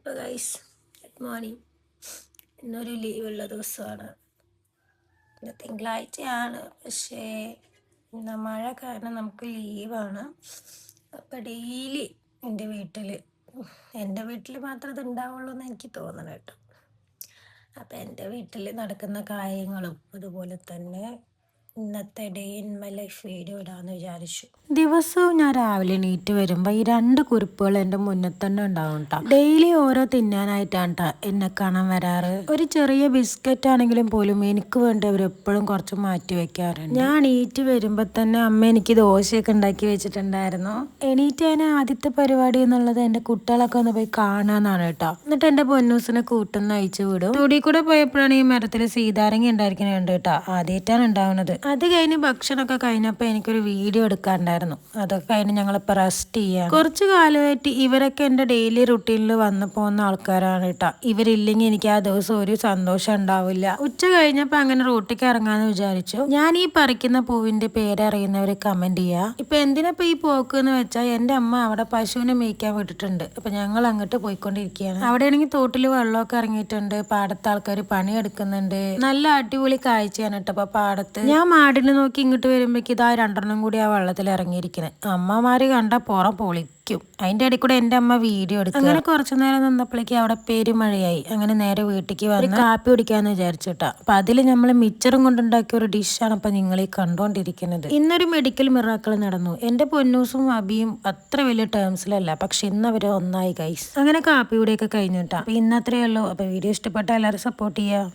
അപ്പോൾ guys good morning. ഇന്നൊരു ലീവുള്ള ദിവസമാണ്. ഇന്ന് തിങ്കളാഴ്ചയാണ്, പക്ഷേ ഇന്ന് മഴ കാരണം നമുക്ക് ലീവാണ്. അപ്പോൾ ഡെയിലി എൻ്റെ വീട്ടിൽ മാത്രമേ ഇത് ഉണ്ടാവുള്ളൂ എന്ന് എനിക്ക് തോന്നണം കേട്ടോ. അപ്പം എൻ്റെ വീട്ടിൽ നടക്കുന്ന കാര്യങ്ങളും അതുപോലെ തന്നെ ഇന്നത്തെ day in my life video ഇടാമെന്ന് വിചാരിച്ചു. ദിവസവും ഞാൻ രാവിലെ എണീറ്റ് വരുമ്പോൾ ഈ 2 കുറിപ്പുകൾ എൻ്റെ മുന്നിൽ തന്നെ ഉണ്ടാവും കേട്ടോ. ഡെയിലി ഓരോ തിന്നാനായിട്ടാണ് കേട്ടോ എന്നെ കാണാൻ വരാറ്. ഒരു ചെറിയ ബിസ്ക്കറ്റ് ആണെങ്കിലും പോലും എനിക്ക് വേണ്ടി അവർ എപ്പോഴും കുറച്ച് മാറ്റി വെക്കാറുണ്ട്. ഞാൻ എണീറ്റ് വരുമ്പോൾ തന്നെ അമ്മ എനിക്ക് ദോശയൊക്കെ ഉണ്ടാക്കി വെച്ചിട്ടുണ്ടായിരുന്നു. എണീറ്റ് അതിന് ആദ്യത്തെ പരിപാടി എന്നുള്ളത് എൻ്റെ കുട്ടികളൊക്കെ ഒന്ന് പോയി കാണാന്നാണ് കേട്ടോ. എന്നിട്ട് എൻ്റെ പൊന്നൂസിനെ കൂട്ടുന്ന അയച്ചു വിടും. തൊടി കൂടെ പോയപ്പോഴാണ് ഈ മരത്തിൽ സീതാരങ്ങ ഉണ്ടായിരിക്കുന്നുണ്ട് കേട്ടോ. ആദ്യമായിട്ടാണ് ഉണ്ടാവുന്നത്. അത് കഴിഞ്ഞ് ഭക്ഷണമൊക്കെ കഴിഞ്ഞപ്പോൾ എനിക്കൊരു വീഡിയോ എടുക്കാറുണ്ടായിരുന്നു. അതൊക്കെ കഴിഞ്ഞ് ഞങ്ങളിപ്പോൾ റെസ്റ്റ് ചെയ്യാം. കുറച്ച് കാലമായിട്ട് ഇവരൊക്കെ എൻ്റെ ഡെയിലി റുട്ടീനിൽ വന്നു പോകുന്ന ആൾക്കാരാണ് കേട്ടോ. ഇവരില്ലെങ്കിൽ എനിക്ക് ആ ദിവസം ഒരു സന്തോഷം ഉണ്ടാവില്ല. ഉച്ച കഴിഞ്ഞപ്പോൾ അങ്ങനെ റൂട്ടിലേക്ക് ഇറങ്ങാന്ന് വിചാരിച്ചു. ഞാൻ ഈ പറിക്കുന്ന പൂവിന്റെ പേരറിയുന്നവർ കമന്റ് ചെയ്യുക. ഇപ്പൊ എന്തിനപ്പോ ഈ പോക്ക് എന്ന് വെച്ചാൽ എൻ്റെ അമ്മ അവിടെ പശുവിനെ മേയ്ക്കാൻ വിട്ടിട്ടുണ്ട്. അപ്പൊ ഞങ്ങൾ അങ്ങോട്ട് പോയിക്കൊണ്ടിരിക്കുകയാണ്. അവിടെയാണെങ്കിൽ തോട്ടിൽ വെള്ളമൊക്കെ ഇറങ്ങിയിട്ടുണ്ട്. പാടത്ത് ആൾക്കാർ പണിയെടുക്കുന്നുണ്ട്. നല്ല അടിപൊളി കാഴ്ചയാണ് കേട്ടോ. അപ്പൊ പാടത്ത് ഞാൻ മാടിനെ നോക്കി ഇങ്ങോട്ട് വരുമ്പോഴേക്ക് ഇതാ 2 കൂടി ആ വെള്ളത്തിൽ ഇറങ്ങിയിരിക്കുന്നത്. അമ്മമാര് കണ്ട പുറം പൊളിക്കും. അതിന്റെ ഇടയിൽ കൂടെ എൻ്റെ അമ്മ വീഡിയോ എടുക്കും. അങ്ങനെ കുറച്ചു നേരം നിന്നപ്പോഴേക്ക് അവിടെ പെരുമഴയായി. അങ്ങനെ നേരെ വീട്ടിലേക്ക് വന്ന് കാപ്പി കുടിക്കാന്ന് വിചാരിച്ചിട്ടാ. അപ്പൊ അതിൽ നമ്മൾ മിച്ചറും കൊണ്ടുണ്ടാക്കിയ ഒരു ഡിഷാണ് ഇപ്പൊ നിങ്ങൾ ഈ കണ്ടോണ്ടിരിക്കുന്നത്. ഇന്നൊരു മെഡിക്കൽ മിറാക്കിൾ നടന്നു. എൻ്റെ പൊന്നൂസും അബിയും അത്ര വലിയ ടേംസിലല്ല, പക്ഷെ ഇന്ന് അവര് ഒന്നായി ഗൈസ്. അങ്ങനെ കാപ്പി കൂടെയൊക്കെ കഴിഞ്ഞിട്ടാ. അപ്പൊ ഇന്നത്രയേ ഉള്ളൂ. അപ്പൊ വീഡിയോ ഇഷ്ടപ്പെട്ട എല്ലാവരും സപ്പോർട്ട് ചെയ്യുക.